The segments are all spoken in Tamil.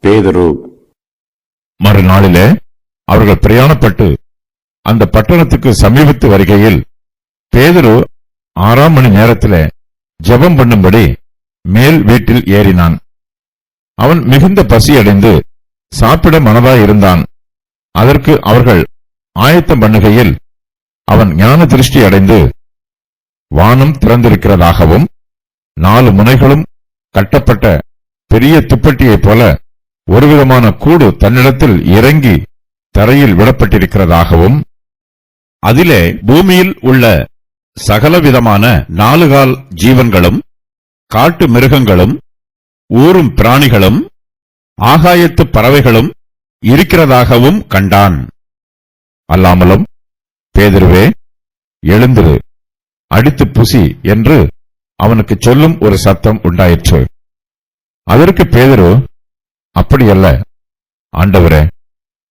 பேதுரு. மறுநாளிலே அவர்கள் பிரயாணப்பட்டு அந்த பட்டணத்துக்கு சமீபத்து வருகையில் பேதுரு 6ஆம் மணி நேரத்திலே ஜெபம் பண்ணும்படி மேல் வீட்டில் ஏறினான். அவன் மிகுந்த பசியடைந்து சாப்பிட மனதாயிருந்தான். அதற்கு அவர்கள் ஆயத்தம் பண்ணுகையில் அவன் ஞான திருஷ்டி அடைந்து வானம் திறந்திருக்கிறதாகவும் 4 முனைகளும் கட்டப்பட்ட பெரிய துப்பட்டியைப் போல ஒருவிதமான கூடு தன்னிடத்தில் இறங்கி தரையில் விடப்பட்டிருக்கிறதாகவும் அதிலே பூமியில் உள்ள சகலவிதமான 4 கால் ஜீவன்களும் காட்டு மிருகங்களும் ஊரும் பிராணிகளும் ஆகாயத்து பறவைகளும் இருக்கிறதாகவும் கண்டான். அல்லாமலும் பேதுருவே, எழுந்திரு, அடித்து புசி என்று அவனுக்கு சொல்லும் ஒரு சத்தம் உண்டாயிற்று. அதற்கு பேதுரு, அப்படியல்ல ஆண்டவரே,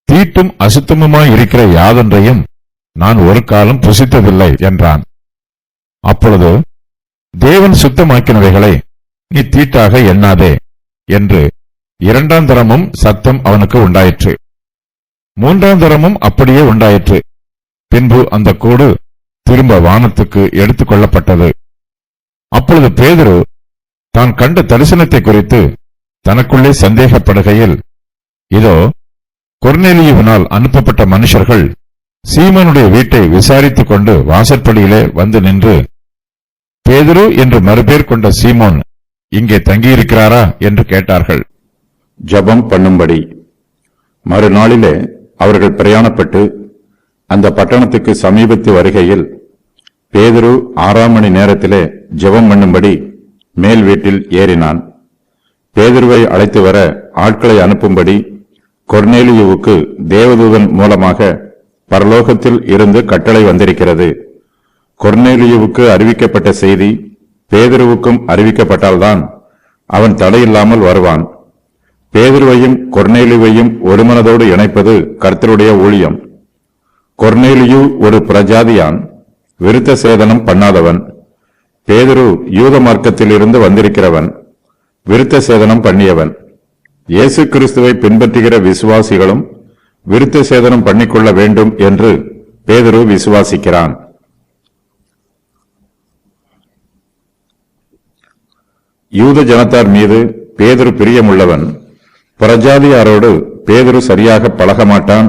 தீட்டும் அசுத்தமுமாயிருக்கிற யாதொன்றையும் நான் ஒரு காலம் புசித்ததில்லை என்றான். அப்பொழுது தேவன் சுத்தமாக்கினவைகளை நீ தீட்டாக எண்ணாதே என்று 2ஆம் தரமும் சத்தம் அவனுக்கு உண்டாயிற்று. 3ஆம் தரமும் அப்படியே உண்டாயிற்று. பின்பு அந்த கூடு திரும்ப வானத்துக்கு எடுத்துக் கொள்ளப்பட்டது. அப்பொழுது பேதுரு தான் கண்ட தரிசனத்தை குறித்து தனக்குள்ளே சந்தேகப்படுகையில், இதோ கொர்நேலியுவினால் அனுப்பப்பட்ட மனுஷர்கள் சீமோனுடைய வீட்டை விசாரித்துக் கொண்டு வாசற்படியிலே வந்து நின்று, பேதுரு என்று மறுபேர் கொண்ட சீமோன் இங்கே தங்கியிருக்கிறாரா என்று கேட்டார்கள். ஜெபம் பண்ணும்படி. மறுநாளிலே அவர்கள் பிரயாணப்பட்டு அந்த பட்டணத்துக்கு சமீபத்து வருகையில் பேதுரு 6ஆம் மணி நேரத்திலே ஜெபம் பண்ணும்படி மேல் வீட்டில் ஏறினான். பேதுருவை அழைத்து வர ஆட்களை அனுப்பும்படி கொர்நேலியுவுக்கு தேவதூதன் மூலமாக பரலோகத்தில் இருந்து கட்டளை வந்திருக்கிறது. கொர்நேலியுவுக்கு அறிவிக்கப்பட்ட செய்தி பேதுருவுக்கும் அறிவிக்கப்பட்டால்தான் அவன் தடையில்லாமல் வருவான். பேதுருவையும் கொர்நேலியுவையும் ஒருமனதோடு இணைப்பது கர்த்தருடைய ஊழியம். கொர்நேலியு ஒரு பிரஜாதியான், விருத்த சேதனம் பண்ணாதவன். பேதுரு யூத மார்க்கத்திலிருந்து வந்திருக்கிறவன், விருத்த சேதனம் பண்ணியவன். இயேசு கிறிஸ்துவை பின்பற்றுகிற விசுவாசிகளும் விருத்த சேதனம் பண்ணிக்கொள்ள வேண்டும் என்று பேதுரு விசுவாசிக்கிறான். யூத ஜனத்தார் மீது பேதுரு பிரியமுள்ளவன். பிரஜாதியாரோடு பேதுரு சரியாக பழகமாட்டான்.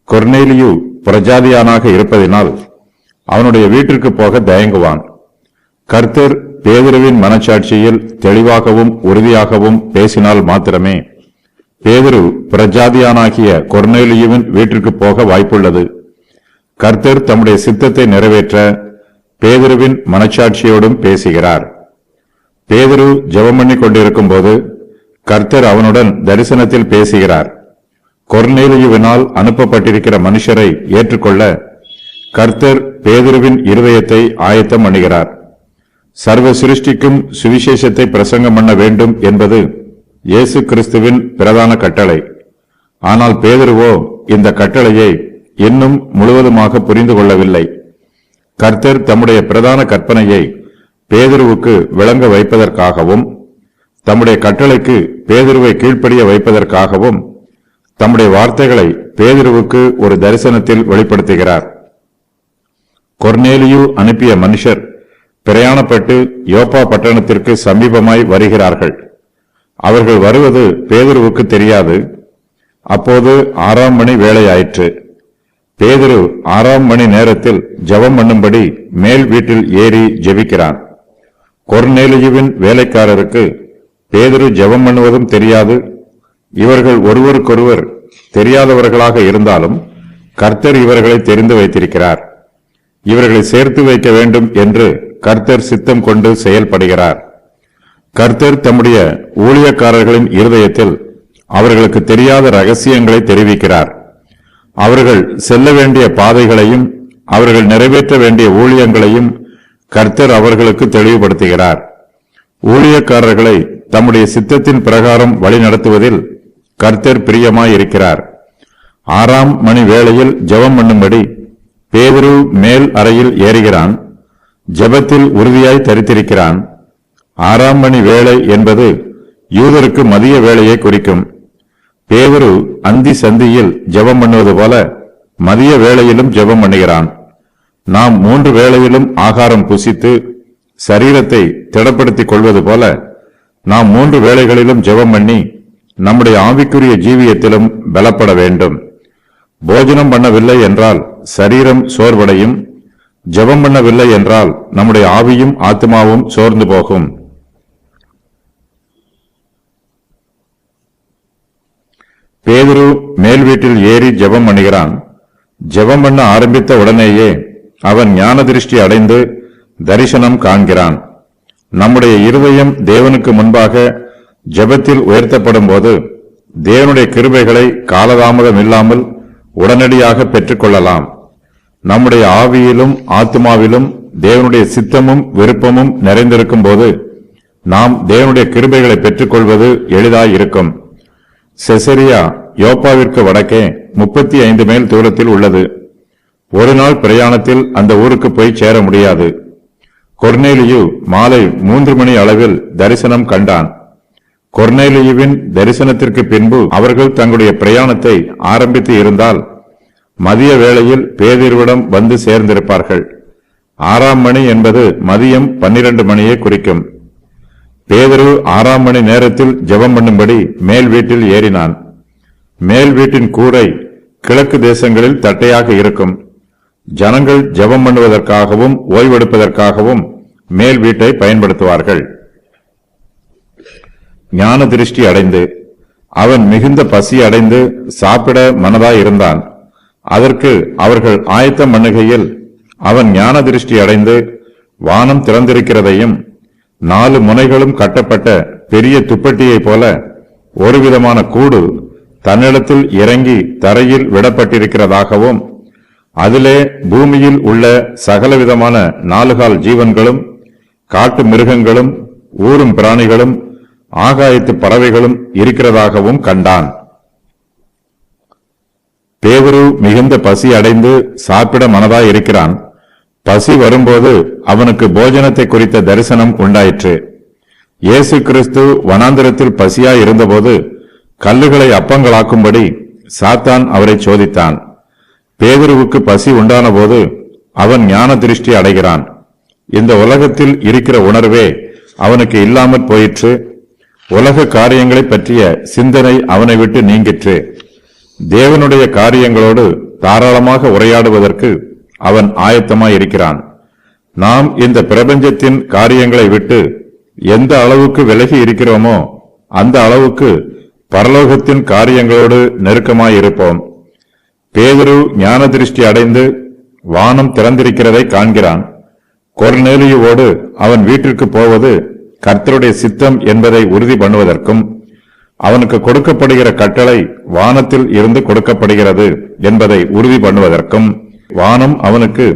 கொர்நேலியு பிரஜாதியானாக இருப்பதினால் அவனுடைய வீட்டிற்கு போக தயங்குவான். கர்த்தர் பேதுருவின் மனச்சாட்சியில் தெளிவாகவும் உறுதியாகவும் பேசினால் மாத்திரமே பேதுரு பிரஜாதியானாகிய கொர்நேலியுவின் வீட்டிற்கு போக வாய்ப்புள்ளது. கர்த்தர் தம்முடைய சித்தத்தை நிறைவேற்ற பேதுருவின் மனச்சாட்சியோடும் பேசுகிறார். பேதுரு ஜெபம் பண்ணி கொண்டிருக்கும் போது கர்த்தர் அவனுடன் தரிசனத்தில் பேசுகிறார். கொர்நேலியுவினால் அனுப்பப்பட்டிருக்கிற மனுஷரை ஏற்றுக்கொள்ள கர்த்தர் பேதுருவின் இருதயத்தை ஆயத்தம் பண்ணுகிறார். சர்வ சிருஷ்டிக்கும் சுவிசேஷத்தை பிரசங்கம் பண்ண வேண்டும் என்பது இயேசு கிறிஸ்துவின் பிரதான கட்டளை. ஆனால் பேதுருவோ இந்த கட்டளையை இன்னும் முழுவதுமாக புரிந்து கொள்ளவில்லை. கர்த்தர் தம்முடைய பிரதான கற்பனையை பேதுருவுக்கு விளங்க வைப்பதற்காகவும் தம்முடைய கட்டளைக்கு பேதுருவை கீழ்ப்படிய வைப்பதற்காகவும் தம்முடைய வார்த்தைகளை பேதுருவுக்கு ஒரு தரிசனத்தில் வெளிப்படுத்துகிறார். கொர்நேலியு அனுப்பிய மனுஷர் பிரயாணப்பட்டு யோப்பா பட்டணத்திற்கு சமீபமாய் வருகிறார்கள். அவர்கள் வருவது பேதுருவுக்கு தெரியாது. அப்போது 6ஆம் மணி வேளையாயிற்று. பேதுரு 6ஆம் மணி நேரத்தில் ஜெபம் பண்ணும்படி மேல் வீட்டில் ஏறி ஜெபிக்கிறான். கொர்நேலியுவின் வேலைக்காரருக்கு பேதுரு ஜெபம் பண்ணுவதும் தெரியாது. இவர்கள் ஒருவருக்கொருவர் தெரியாதவர்களாக இருந்தாலும் கர்த்தர் இவர்களை தெரிந்து வைத்திருக்கிறார். இவர்களை சேர்த்து வைக்க வேண்டும் என்று கர்த்தர் சித்தம் கொண்டு செயல்படுகிறார். கர்த்தர் தம்முடைய ஊழியக்காரர்களின் இருதயத்தில் அவர்களுக்கு தெரியாத ரகசியங்களை தெரிவிக்கிறார். அவர்கள் செல்ல வேண்டிய பாதைகளையும் அவர்கள் நிறைவேற்ற வேண்டிய ஊழியங்களையும் கர்த்தர் அவர்களுக்கு தெளிவுபடுத்துகிறார். ஊழியக்காரர்களை தம்முடைய சித்தத்தின் பிரகாரம் வழிநடத்துவதில் கர்த்தர் பிரியமாயிருக்கிறார். 6ஆம் மணி வேளையில் ஜெபம் பண்ணும்படி பேதுரு மேல் அறையில் ஏறுகிறான். ஜெபத்தில் உறுதியாய் தரித்திருக்கிறான். 6ஆம் மணி வேளை என்பது யூதருக்கு மதிய வேளையை குறிக்கும். பேதுரு அந்தி சந்தியில் ஜெபம் பண்ணுவது போல மதிய வேளையிலும் ஜெபம் பண்ணுகிறான். நாம் 3 வேளையிலும் ஆகாரம் புசித்து சரீரத்தை திடப்படுத்திக் கொள்வது போல நாம் 3 வேளைகளிலும் ஜெபம் பண்ணி நம்முடைய ஆவிக்குரிய ஜீவியத்திலும் பலப்பட வேண்டும். போஜனம் பண்ணவில்லை என்றால் சரீரம் சோர்வடையும். ஜெபம் பண்ணவில்லை என்றால் நம்முடைய ஆவியும் ஆத்மாவும் சோர்ந்து போகும். பேதுரு மேல் வீட்டில் ஏறி ஜெபம் பண்ணுகிறான். ஜெபம் பண்ண ஆரம்பித்த உடனேயே அவன் ஞான திருஷ்டி அடைந்து தரிசனம் காண்கிறான். நம்முடைய இருதயம் தேவனுக்கு முன்பாக ஜெபத்தில் உயர்த்தப்படும் போது தேவனுடைய கிருபைகளை காலதாமதம் இல்லாமல் உடனடியாக பெற்றுக்கொள்ளலாம். நம்முடைய ஆவியிலும் ஆத்மாவிலும் தேவனுடைய சித்தமும் விருப்பமும் நிறைந்திருக்கும் போது நாம் தேவனுடைய கிருபைகளை பெற்றுக்கொள்வது எளிதாயிருக்கும். செசரியா யோப்பாவிற்கு வடக்கே 35 மைல் தூரத்தில் உள்ளது. ஒரு நாள் பிரயாணத்தில் அந்த ஊருக்கு போய் சேர முடியாது. கொர்நேலியு மாலை 3 மணி அளவில் தரிசனம் கண்டான். கொர்நேலியுவின் தரிசனத்திற்கு பின்பு அவர்கள் தங்களுடைய பிரயாணத்தை ஆரம்பித்து இருந்தால் மதிய வேளையில் பேதுருவிடம் வந்து சேர்ந்திருப்பார்கள். 6ஆம் மணி என்பது மதியம் 12 மணியை குறிக்கும். பேதுரு 6ஆம் மணி நேரத்தில் ஜெபம் பண்ணும்படி மேல் வீட்டில் ஏறினான். மேல் வீட்டின் கூரை கிழக்கு தேசங்களில் தட்டையாக இருக்கும். ஜனங்கள் ஜெபம் பண்ணுவதற்காகவும் ஓய்வெடுப்பதற்காகவும் மேல் வீட்டை பயன்படுத்துவார்கள். ஞான திருஷ்டி அடைந்து அவன் மிகுந்த பசி அடைந்து சாப்பிட மனதாயிருந்தான். அதற்கு அவர்கள் ஆயத்தம் பண்ணுகையில் அவன் ஞான திருஷ்டி அடைந்து வானம் திறந்திருக்கிறதையும் 4 முனைகளும் கட்டப்பட்ட பெரிய துப்பட்டியைப் போல ஒரு விதமான கூடு தன்னிடத்தில் இறங்கி தரையில் விடப்பட்டிருக்கிறதாகவும் அதிலே பூமியில் உள்ள சகலவிதமான 4 கால் ஜீவன்களும் காட்டு மிருகங்களும் ஊரும் பிராணிகளும் ஆகாயத்து பறவைகளும் இருக்கிறதாகவும் கண்டான். பேதுரு மிகுந்த பசி அடைந்து சாப்பிட மனதாயிருக்கிறான். பசி வரும்போது அவனுக்கு போஜனத்தை குறித்த தரிசனம் உண்டாயிற்று. இயேசு கிறிஸ்து வனாந்திரத்தில் பசியாய் இருந்தபோது கல்லுகளை அப்பங்களாக்கும்படி சாத்தான் அவரை சோதித்தான். பேதுருவுக்கு பசி உண்டான போது அவன் ஞான திருஷ்டி அடைகிறான். இந்த உலகத்தில் இருக்கிற உணர்வே அவனுக்கு இல்லாமற் போயிற்று. உலக காரியங்களை பற்றிய சிந்தனை அவனை விட்டு நீங்கிற்று. தேவனுடைய காரியங்களோடு தாராளமாக உரையாடுவதற்கு அவன் ஆயத்தமாயிருக்கிறான். நாம் இந்த பிரபஞ்சத்தின் காரியங்களை விட்டு எந்த அளவுக்கு விலகி இருக்கிறோமோ அந்த அளவுக்கு பரலோகத்தின் காரியங்களோடு நெருக்கமாயிருப்போம். பேதுரு ஞான திருஷ்டி அடைந்து வானம் திறந்திருக்கிறதை காண்கிறான். கொர்நேலியுவோடு அவன் வீட்டிற்கு போவது கர்த்தருடைய சித்தம் என்பதை உறுதி பண்ணுவதற்கும் அவனுக்கு கொடுக்கப்படுகிற கட்டளை வானத்தில் இருந்து கொடுக்கப்படுகிறது என்பதை உறுதி பண்ணுவதற்கும் வானம் அவனுக்கு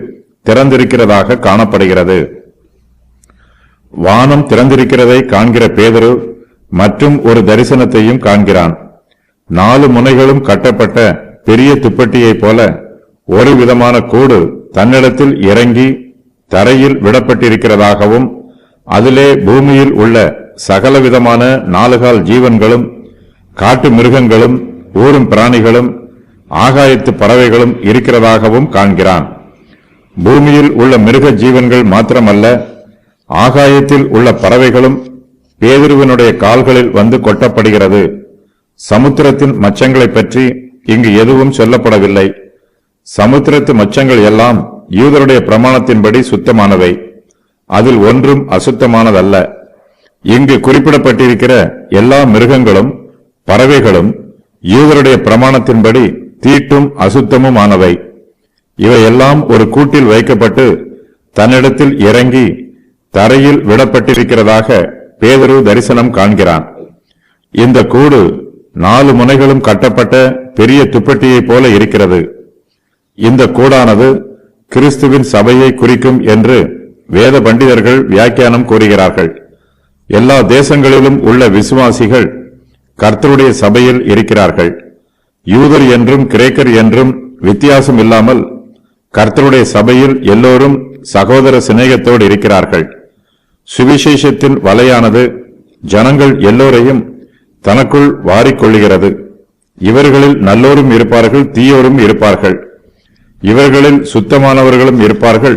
திறந்திருக்கிறதாக காணப்படுகிறது. வானம் திறந்திருக்கிறதை காண்கிற பேதுரு மற்றும் ஒரு தரிசனத்தையும் காண்கிறான். 4 முனைகளும் கட்டப்பட்ட பெரிய துப்பட்டியைப் போல ஒரு விதமான கூடு தன்னிடத்தில் இறங்கி தரையில் விடப்பட்டிருக்கிறதாகவும் அதிலே பூமியில் உள்ள சகலவிதமான 4 கால் ஜீவன்களும் காட்டு மிருகங்களும் ஊரும் பிராணிகளும் ஆகாயத்து பறவைகளும் இருக்கிறதாகவும் காண்கிறான். பூமியில் உள்ள மிருக ஜீவன்கள் மாத்திரமல்ல, ஆகாயத்தில் உள்ள பறவைகளும் பேதுருவினுடைய கால்களில் வந்து கொட்டப்படுகிறது. சமுத்திரத்தின் மச்சங்களை பற்றி இங்கு எதுவும் சொல்லப்படவில்லை. சமுத்திரத்து மச்சங்கள் எல்லாம் யூதருடைய பிரமாணத்தின்படி சுத்தமானவை. அதில் ஒன்றும் அசுத்தமானதல்ல. இங்கு குறிப்பிடப்பட்டிருக்கிற எல்லா மிருகங்களும் பறவைகளும் யூதருடைய பிரமாணத்தின்படி தீட்டும் அசுத்தமுமானவை. இவையெல்லாம் ஒரு கூட்டில் வைக்கப்பட்டு தன்னிடத்தில் இறங்கி தரையில் விடப்பட்டிருக்கிறதாக பேதுரு தரிசனம் காண்கிறான். இந்த கூடு 4 முனைகளும் கட்டப்பட்ட பெரிய துப்பட்டியைப் போல இருக்கிறது. இந்த கூடானது கிறிஸ்துவின் சபையை குறிக்கும் என்று வேத பண்டிதர்கள் வியாக்கியானம் கூறுகிறார்கள். எல்லா தேசங்களிலும் உள்ள விசுவாசிகள் கர்த்தருடைய சபையில் இருக்கிறார்கள். யூதர் என்றும் கிரேக்கர் என்றும் வித்தியாசம் இல்லாமல் கர்த்தருடைய சபையில் எல்லோரும் சகோதர சிநேகத்தோடு இருக்கிறார்கள். சுவிசேஷத்தின் வலையானது ஜனங்கள் எல்லோரையும் தனக்குள் வாரிக்கொள்ளுகிறது. இவர்களில் நல்லோரும் இருப்பார்கள், தீயோரும் இருப்பார்கள். இவர்களில் சுத்தமானவர்களும் இருப்பார்கள்,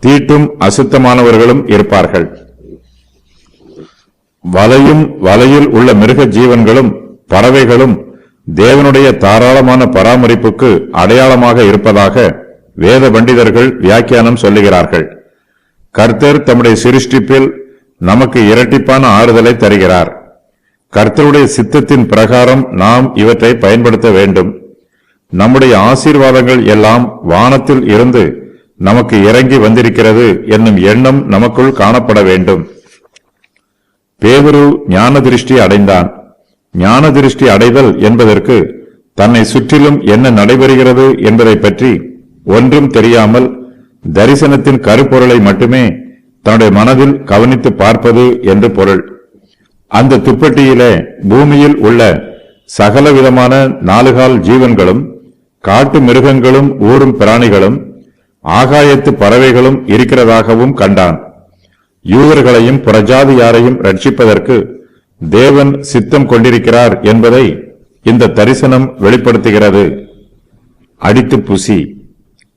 தீட்டும் அசுத்தமானவர்களும் இருப்பார்கள். வலையில் உள்ள மிருக ஜீவன்களும் பறவைகளும் தேவனுடைய தாராளமான பராமரிப்புக்கு அடையாளமாக இருப்பதாக வேத பண்டிதர்கள் வியாக்கியானம் சொல்லுகிறார்கள். கர்த்தர் தம்முடைய சிருஷ்டிப்பில் நமக்கு இரட்டிப்பான ஆறுதலை தருகிறார். கர்த்தருடைய சித்தத்தின் பிரகாரம் நாம் இவற்றை பயன்படுத்த வேண்டும். நம்முடைய ஆசீர்வாதங்கள் எல்லாம் வானத்தில் இருந்து நமக்கு இறங்கி வந்திருக்கிறது என்னும் எண்ணம் நமக்குள் காணப்பட வேண்டும். பேதுரு ஞான திருஷ்டி அடைந்தான். ஞான திருஷ்டி அடைதல் என்பதற்கு தன்னை சுற்றிலும் என்ன நடைபெறுகிறது என்பதை பற்றி ஒன்றும் தெரியாமல் தரிசனத்தின் கருப்பொருளை மட்டுமே தன்னுடைய மனதில் கவனித்து பார்ப்பது என்று பொருள். அந்த துப்பட்டியிலே பூமியில் உள்ள சகலவிதமான நாலுகால் ஜீவன்களும் காட்டு மிருகங்களும் ஊரும் பிராணிகளும் ஆகாயத்து பறவைகளும் இருக்கிறதாகவும் கண்டான். யூதர்களையும் புறஜாதியாரையும் ரட்சிப்பதற்கு தேவன் சித்தம் கொண்டிருக்கிறார் என்பதை இந்த தரிசனம் வெளிப்படுத்துகிறது. அடித்து புசி.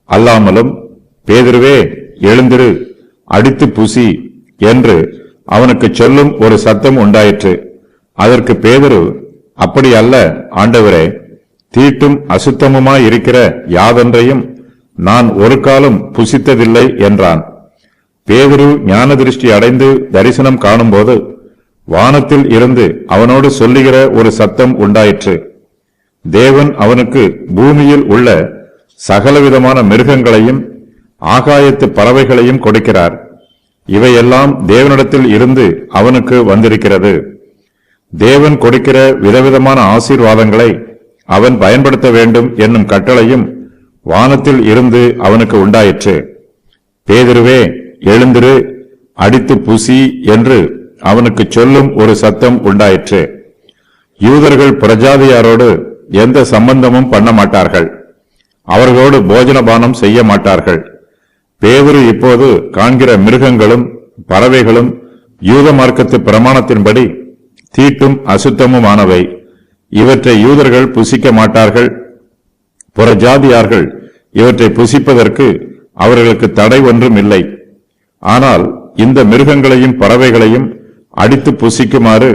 அல்லாமலும் பேதுருவே எழுந்திரு, அடித்து புசி என்று அவனுக்கு சொல்லும் ஒரு சத்தம் உண்டாயிற்று. அதற்கு பேதுரு, அப்படி அல்ல ஆண்டவரே, தீட்டும் அசுத்தமுமாயிருக்கிற யாதொன்றையும் நான் ஒரு காலம் புசித்ததில்லை என்றான். பேதுரு ஞான திருஷ்டி அடைந்து தரிசனம் காணும்போது வானத்தில் இருந்து அவனோடு சொல்லுகிற ஒரு சத்தம் உண்டாயிற்று. தேவன் அவனுக்கு பூமியில் உள்ள சகலவிதமான மிருகங்களையும் ஆகாயத்து பறவைகளையும் கொடுக்கிறார். இவையெல்லாம் தேவனிடத்தில் இருந்து அவனுக்கு வந்திருக்கிறது. தேவன் கொடுக்கிற விதவிதமான ஆசீர்வாதங்களை அவன் பயன்படுத்த வேண்டும் என்னும் கட்டளையும் வானத்தில் இருந்து அவனுக்கு உண்டாயிற்று. பேதுருவே எழுந்திரு, அடித்து புசி என்று அவனுக்கு சொல்லும் ஒரு சத்தம் உண்டாயிற்று. யூதர்கள் பிரஜாதியாரோடு எந்த சம்பந்தமும் பண்ண மாட்டார்கள். அவர்களோடு போஜனபானம் செய்ய மாட்டார்கள். பேதுரு இப்போது காண்கிற மிருகங்களும் பறவைகளும் யூத மார்க்கத்து பிரமாணத்தின்படி தீட்டும் அசுத்தமுமானவை. இவற்றை யூதர்கள் புசிக்க மாட்டார்கள். புறஜாதியார்கள் இவற்றை புசிப்பதற்கு அவர்களுக்கு தடை ஒன்றும் இல்லை. ஆனால் இந்த மிருகங்களையும் பறவைகளையும் அடித்து புசிக்குமாறு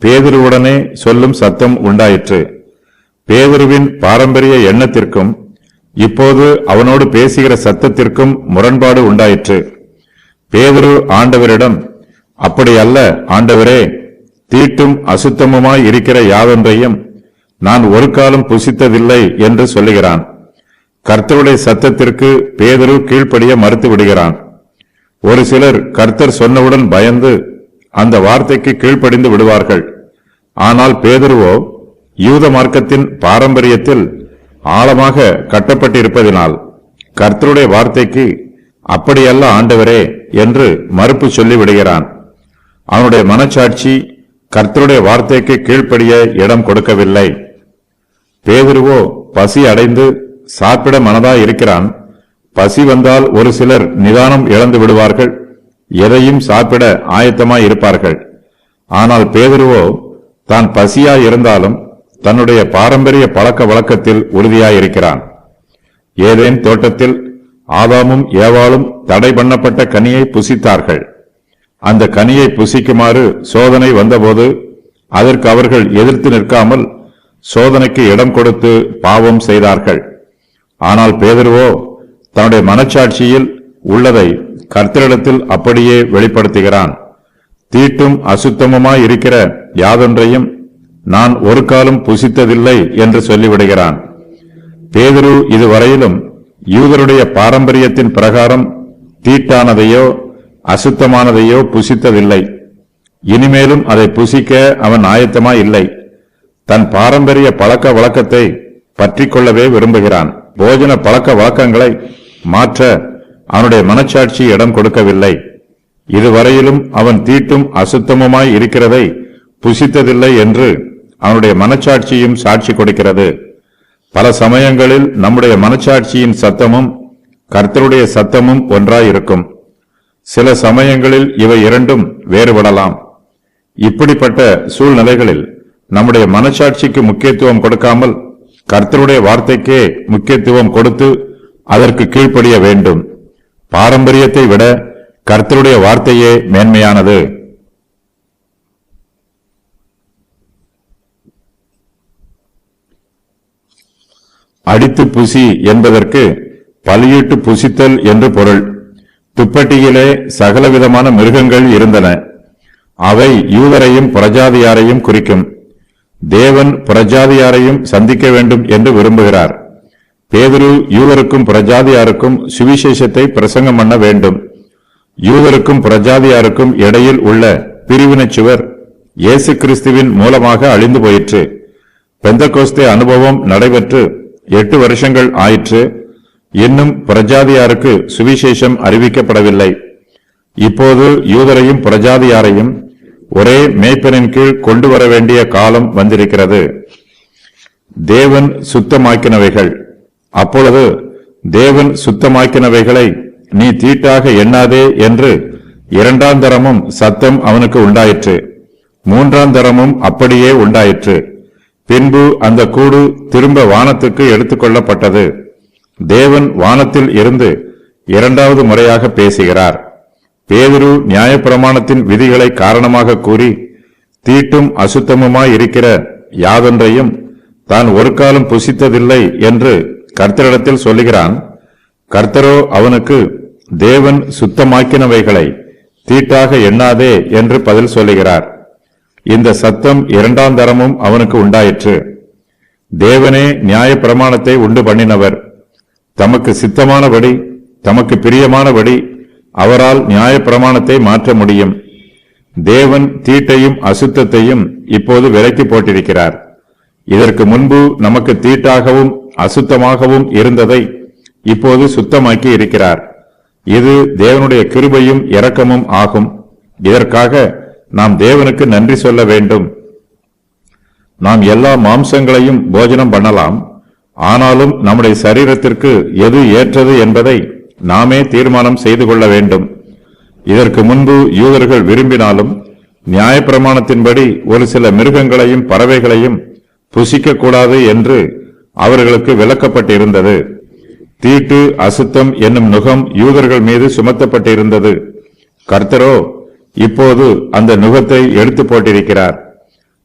பேதுருவுடனே சொல்லும் சத்தம் உண்டாயிற்று. பேதுருவின் பாரம்பரிய எண்ணத்திற்கும் இப்போது அவனோடு பேசுகிற சத்தத்திற்கும் முரண்பாடு உண்டாயிற்று. பேதுரு ஆண்டவரிடம், அப்படி அல்ல ஆண்டவரே, தீட்டும் அசுத்தமுமாய் இருக்கிற யாதொன்றையும் நான் ஒரு காலம் புசித்ததில்லை என்று சொல்லுகிறான். கர்த்தருடைய சத்தத்திற்கு பேதுரு கீழ்ப்படிய மறுத்து விடுகிறான். ஒரு சிலர் கர்த்தர் சொன்னவுடன் பயந்து அந்த வார்த்தைக்கு கீழ்ப்படிந்து விடுவார்கள். ஆனால் பேதுருவோ யூத மார்க்கத்தின் பாரம்பரியத்தில் ஆழமாக கட்டப்பட்டிருப்பதினால் கர்த்தருடைய வார்த்தைக்கு அப்படியல்ல ஆண்டவரே என்று மறுப்பு சொல்லிவிடுகிறான். அவனுடைய மனச்சாட்சி கர்த்தருடைய வார்த்தைக்கு கீழ்ப்படிய இடம் கொடுக்கவில்லை. பேதுருவோ பசி அடைந்து சாப்பிட மனதாய் இருக்கிறான். பசி வந்தால் ஒரு சிலர் நிதானம் இழந்து விடுவார்கள், எதையும் சாப்பிட ஆயத்தமாய் இருப்பார்கள். ஆனால் பேதுருவோ தான் பசியாய் இருந்தாலும் தன்னுடைய பாரம்பரிய பழக்க வழக்கத்தில் உறுதியாயிருக்கிறான். ஏதேன் தோட்டத்தில் ஆதாமும் ஏவாளும் தடை பண்ணப்பட்ட கனியை புசித்தார்கள். அந்த கனியை புசிக்குமாறு சோதனை வந்தபோது அதற்கு அவர்கள் எதிர்த்து நிற்காமல் சோதனைக்கு இடம் கொடுத்து பாவம் செய்தார்கள். ஆனால் பேதுருவோ தன்னுடைய மனச்சாட்சியில் உள்ளதை கர்த்தரிடத்தில் அப்படியே வெளிப்படுத்துகிறான். தீட்டும் அசுத்தமுமாய் இருக்கிற யாதொன்றையும் நான் ஒரு காலம் புசித்ததில்லை என்று சொல்லிவிடுகிறான். பேதுரு இதுவரையிலும் யூதருடைய பாரம்பரியத்தின் பிரகாரம் தீட்டானதையோ அசுத்தமானதையோ புசித்ததில்லை. இனிமேலும் அதை புசிக்க அவன் ஆயத்தமாய் இல்லை. தன் பாரம்பரிய பழக்க வழக்கத்தை பற்றிக் கொள்ளவே விரும்புகிறான். போஜன பழக்க வழக்கங்களை மாற்ற அவனுடைய மனச்சாட்சி இடம் கொடுக்கவில்லை. இதுவரையிலும் அவன் தீட்டும் அசுத்தமுமாய் இருக்கிறதை புசித்ததில்லை என்று அவனுடைய மனச்சாட்சியும் சாட்சி கொடுக்கிறது. பல சமயங்களில் நம்முடைய மனச்சாட்சியின் சத்தமும் கர்த்தருடைய சத்தமும் ஒன்றாயிருக்கும். சில சமயங்களில் இவை இரண்டும் வேறுபடலாம். இப்படிப்பட்ட சூழ்நிலைகளில் நம்முடைய மனசாட்சிக்கு முக்கியத்துவம் கொடுக்காமல் கர்த்தருடைய வார்த்தைக்கே முக்கியத்துவம் கொடுத்து அதற்கு கீழ்ப்படிய வேண்டும். பாரம்பரியத்தை விட கர்த்தருடைய வார்த்தையே மேன்மையானது. அடித்து புசி என்பதற்கு பலியிட்டு புசித்தல் என்று பொருள். துப்பட்டியிலே சகலவிதமான மிருகங்கள் இருந்தன. அவை யூதரையும் புறஜாதியாரையும் குறிக்கும். தேவன் புறஜாதியாரையும் சந்திக்க வேண்டும் என்று விரும்புகிறார். பேதுரு யூதருக்கும் புறஜாதியாருக்கும் சுவிசேஷத்தை பிரசங்கம் பண்ண வேண்டும். யூதருக்கும் புறஜாதியாருக்கும் இடையில் உள்ள பிரிவினைச் சுவர் இயேசு கிறிஸ்துவின் மூலமாக அழிந்து போயிற்று. பெந்தகோஸ்தே அனுபவம் நடைபெற்று 8 வருஷங்கள் ஆயிற்று. இன்னும் புறஜாதியாருக்கு சுவிசேஷம் அறிவிக்கப்படவில்லை. இப்போது யூதரையும் புறஜாதியாரையும் ஒரே மேய்ப்பனின் கீழ் கொண்டு வர வேண்டிய காலம் வந்திருக்கிறது. தேவன் சுத்தமாக்கினவைகள். அப்பொழுது தேவன் சுத்தமாக்கினவைகளை நீ தீட்டாக எண்ணாதே என்று 2ஆம் தரமும் சத்தம் அவனுக்கு உண்டாயிற்று. 3ஆம் தரமும் அப்படியே உண்டாயிற்று. பின்பு அந்த கூடு திரும்ப வானத்துக்கு எடுத்துக்கொள்ளப்பட்டது. தேவன் வானத்தில் இருந்து 2வது முறையாக பேசுகிறார். பேதுரு நியாயப்பிரமாணத்தின் விதிகளை காரணமாக கூறி தீட்டும் அசுத்தமுமாயிருக்கிற யாதொன்றையும் தான் ஒரு காலம் புசித்ததில்லை என்று கர்த்தரிடத்தில் சொல்லுகிறான். கர்த்தரோ அவனுக்கு தேவன் சுத்தமாக்கினவைகளை தீட்டாக எண்ணாதே என்று பதில் சொல்லுகிறார். இந்த சத்தம் 2ஆம் தரமும் அவனுக்கு உண்டாயிற்று. தேவனே நியாயப்பிரமாணத்தை உண்டு பண்ணினவர். தமக்கு சித்தமானபடி தமக்கு பிரியமானபடி அவரால் நியாயப்பிரமாணத்தை மாற்ற முடியும். தேவன் தீட்டையும் அசுத்தத்தையும் இப்போது விலக்கி போட்டிருக்கிறார். இதற்கு முன்பு நமக்கு தீட்டாகவும் அசுத்தமாகவும் இருந்ததை இப்போது சுத்தமாக்கி இருக்கிறார். இது தேவனுடைய கிருபையும் இரக்கமும் ஆகும். இதற்காக நாம் தேவனுக்கு நன்றி சொல்ல வேண்டும். நாம் எல்லா மாம்சங்களையும் போஜனம் பண்ணலாம். ஆனாலும் நம்முடைய சரீரத்திற்கு எது ஏற்றது என்பதை நாமே தீர்மானம் செய்து கொள்ள வேண்டும். இதற்கு முன்பு யூதர்கள் விரும்பினாலும் நியாயப்பிரமாணத்தின்படி ஒரு சில மிருகங்களையும் பறவைகளையும் புசிக்க கூடாது என்று அவர்களுக்கு விலக்கப்பட்டிருந்தது. தீட்டு அசுத்தம் என்னும் நுகம் யூதர்கள் மீது சுமத்தப்பட்டிருந்தது. கர்த்தரோ இப்போது அந்த நுகத்தை எடுத்து போட்டிருக்கிறார்.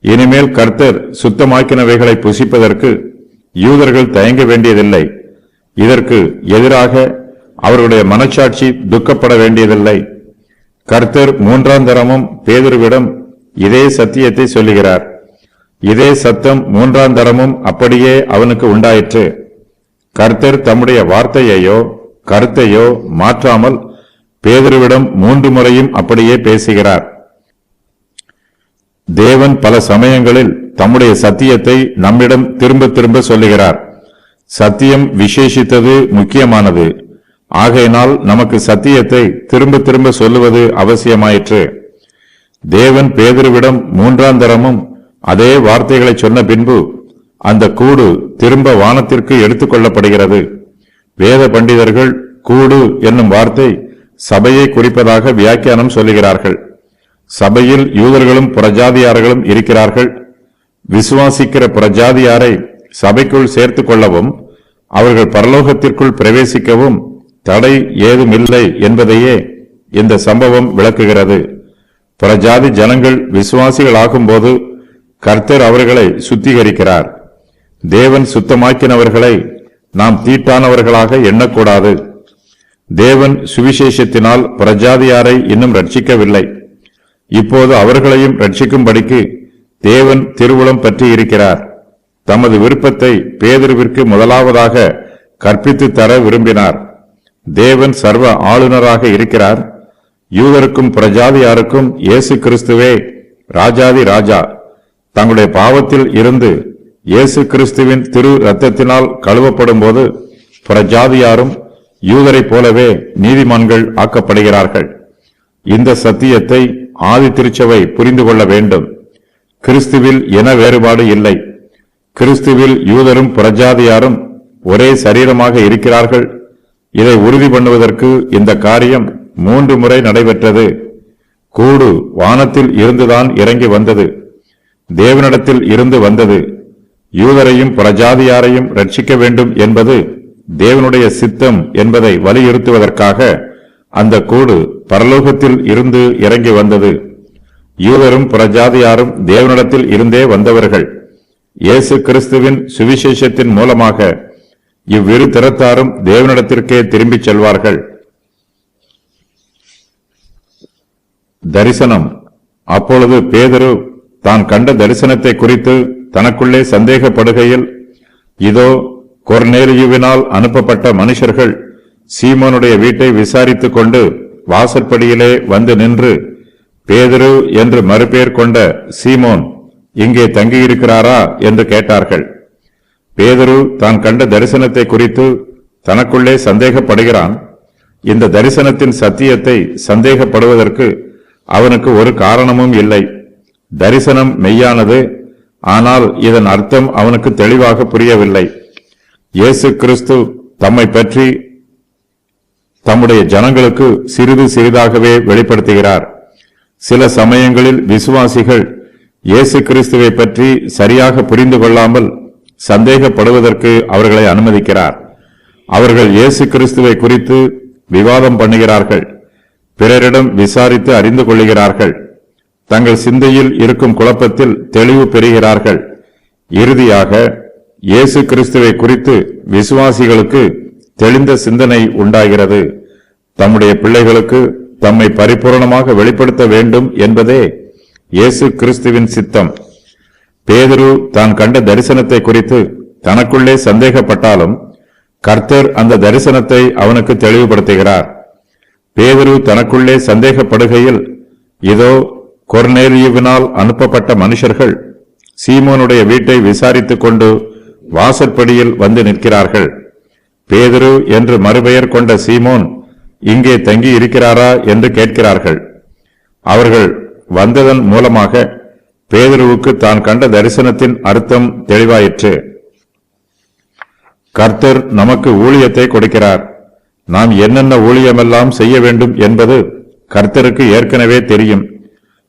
இனிமேல் கர்த்தர் சுத்தமாக்கினவைகளை புசிப்பதற்கு யூதர்கள் தயங்க வேண்டியதில்லை. இதற்கு எதிராக அவர்களுடைய மனச்சாட்சி துக்கப்பட வேண்டியதில்லை. கர்த்தர் 3ஆம் தரமும் பேதுருவிடம் இதே சத்தியத்தை சொல்லுகிறார். இதே சத்தம் 3ஆம் தரமும் அப்படியே அவனுக்கு உண்டாயிற்று. கர்த்தர் தம்முடைய வார்த்தையையோ கருத்தையோ மாற்றாமல் பேதுருவிடம் 3 முறையும் அப்படியே பேசுகிறார். தேவன் பல சமயங்களில் தம்முடைய சத்தியத்தை நம்மிடம் திரும்ப திரும்ப சொல்லுகிறார். சத்தியம் விசேஷித்தது, முக்கியமானது. ஆகையினால் நமக்கு சத்தியத்தை திரும்ப திரும்ப சொல்லுவது அவசியமாயிற்று. தேவன் பேதுருவிடம் 3ஆம் தரமும் அதே வார்த்தைகளை சொன்ன பின்பு அந்த கூடு திரும்ப வானத்திற்கு எடுத்துக் கொள்ளப்படுகிறது. வேத பண்டிதர்கள் கூடு என்னும் வார்த்தை சபையை குறிப்பதாக வியாக்கியானம் சொல்லுகிறார்கள். சபையில் யூதர்களும் புறஜாதியார்களும் இருக்கிறார்கள். விசுவாசிக்கிற புறஜாதியாரை சபைக்குள் சேர்த்துக் கொள்ளவும் அவர்கள் பரலோகத்திற்குள் பிரவேசிக்கவும் தடை ஏதுமில்லை என்பதையே இந்த சம்பவம் விளக்குகிறது. புறஜாதி ஜனங்கள் விசுவாசிகள் ஆகும்போது கர்த்தர் அவர்களை சுத்திகரிக்கிறார். தேவன் சுத்தமாக்கினவர்களை நாம் தீட்டானவர்களாக எண்ணக்கூடாது. தேவன் சுவிசேஷத்தினால் புறஜாதியாரை இன்னும் ரட்சிக்கவில்லை. இப்போது அவர்களையும் ரட்சிக்கும்படிக்கு தேவன் திருவுளம் பற்றி இருக்கிறார். தமது விருப்பத்தை பேதுருவிற்கு முதலாவதாக கற்பித்து தர விரும்பினார். தேவன் சர்வ ஆளுநராக இருக்கிறார். யூதருக்கும் புறஜாதியாருக்கும் இயேசு கிறிஸ்துவே ராஜாதி ராஜா. தங்களுடைய பாவத்தில் இருந்து இயேசு கிறிஸ்துவின் திரு இரத்தத்தினால் கழுவப்படும் போது புறஜாதியாரும் யூதரைப் போலவே நீதிமான்கள் ஆக்கப்படுகிறார்கள். இந்த சத்தியத்தை ஆதி திருச்சபை புரிந்து கொள்ள வேண்டும். கிறிஸ்துவில் இன வேறுபாடு இல்லை. கிறிஸ்துவில் யூதரும் புறஜாதியாரும் ஒரே சரீரமாக இருக்கிறார்கள். இதை உறுதி பண்ணுவதற்கு இந்த காரியம் 3 முறை நடைபெற்றது. கூடு வானத்தில் இருந்துதான் இறங்கி வந்தது. தேவனிடத்தில் இருந்து வந்தது. யூதரையும் புறஜாதியாரையும் ரட்சிக்க வேண்டும் என்பது தேவனுடைய சித்தம் என்பதை வலியுறுத்துவதற்காக அந்த கூடு பரலோகத்தில் இருந்து இறங்கி வந்தது. யூதரும் புறஜாதியாரும் தேவனிடத்தில் இருந்தே வந்தவர்கள். இயேசு கிறிஸ்துவின் சுவிசேஷத்தின் மூலமாக இவ்விரு திறத்தாரும் தேவனிடத்திற்கே திரும்பிச் செல்வார்கள். தரிசனம். அப்பொழுது பேதுரு தான் கண்ட தரிசனத்தை குறித்து தனக்குள்ளே சந்தேகப்படுகையில், இதோ கொர்நேலியுவினால் அனுப்பப்பட்ட மனுஷர்கள் சீமோனுடைய வீட்டை விசாரித்துக் கொண்டு வாசற்படியிலே வந்து நின்று, பேதுரு என்று மறுபேர் கொண்ட சீமோன் இங்கே தங்கியிருக்கிறாரா என்று கேட்டார்கள். பேதுரு தான் கண்ட தரிசனத்தை குறித்து தனக்குள்ளே சந்தேகப்படுகிறான். இந்த தரிசனத்தின் சத்தியத்தை சந்தேகப்படுவதற்கு அவனுக்கு ஒரு காரணமும் இல்லை. தரிசனம் மெய்யானது, ஆனால் இதன் அர்த்தம் அவனுக்கு தெளிவாக புரியவில்லை. இயேசு கிறிஸ்து தம்மை பற்றி தம்முடைய ஜனங்களுக்கு சிறிது சிறிதாகவே வெளிப்படுத்துகிறார். சில சமயங்களில் விசுவாசிகள் இயேசு கிறிஸ்துவை பற்றி சரியாக புரிந்து கொள்ளாமல் சந்தேகப்படுவதற்கு அவர்களை அனுமதிக்கிறார். அவர்கள் இயேசு கிறிஸ்துவை குறித்து விவாதம் பண்ணுகிறார்கள், பிறரிடம் விசாரித்து அறிந்து கொள்ளுகிறார்கள், தங்கள் சிந்தையில் இருக்கும் குழப்பத்தில் தெளிவு பெறுகிறார்கள். இறுதியாக இயேசு கிறிஸ்துவை குறித்து விசுவாசிகளுக்கு தெளிந்த சிந்தனை உண்டாகிறது. தம்முடைய பிள்ளைகளுக்கு தம்மை பரிபூர்ணமாக வெளிப்படுத்த வேண்டும் என்பதே இயேசு கிறிஸ்துவின் சித்தம். பேதுரு தான் கண்ட தரிசனத்தை குறித்து தனக்குள்ளே சந்தேகப்பட்டாலும் கர்த்தர் அந்த தரிசனத்தை அவனுக்கு தெளிவுபடுத்துகிறார். பேதுரு தனக்குள்ளே சந்தேகப்படுகையில், இதோ கொர்நேலியுவினால் அனுப்பப்பட்ட மனுஷர்கள் சீமோனுடைய வீட்டை விசாரித்துக் கொண்டு வாசற்படியில் வந்து நிற்கிறார்கள். பேதுரு என்று மறுபெயர் கொண்ட சீமோன் இங்கே தங்கி இருக்கிறாரா என்று கேட்கிறார்கள். அவர்கள் வந்ததன் மூலமாக பேதுருவுக்கு தான் கண்ட தரிசனத்தின் அர்த்தம் தெளிவாயிற்று. கர்த்தர் நமக்கு ஊழியத்தை கொடுக்கிறார். நாம் என்னென்ன ஊழியமெல்லாம் செய்ய வேண்டும் என்பது கர்த்தருக்கு ஏற்கனவே தெரியும்.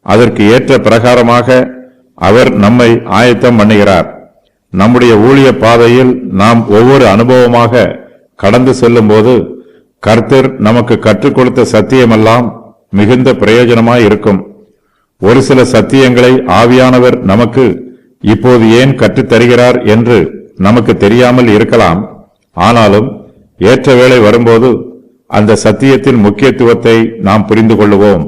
அதற்கு ஏற்ற பிரகாரமாக அவர் நம்மை ஆயத்தம் பண்ணுகிறார். நம்முடைய ஊழிய பாதையில் நாம் ஒவ்வொரு அனுபவமாக கடந்து செல்லும் போது கர்த்தர் நமக்கு கற்றுக் கொடுத்த சத்தியமெல்லாம் மிகுந்த பிரயோஜனமாயிருக்கும். ஒரு சில சத்தியங்களை ஆவியானவர் நமக்கு இப்போது ஏன் கற்றுத் தருகிறார் என்று நமக்கு தெரியாமல் இருக்கலாம். ஆனாலும் ஏற்ற வேளை வரும்போது அந்த சத்தியத்தின் முக்கியத்துவத்தை நாம் புரிந்து கொள்ளுவோம்.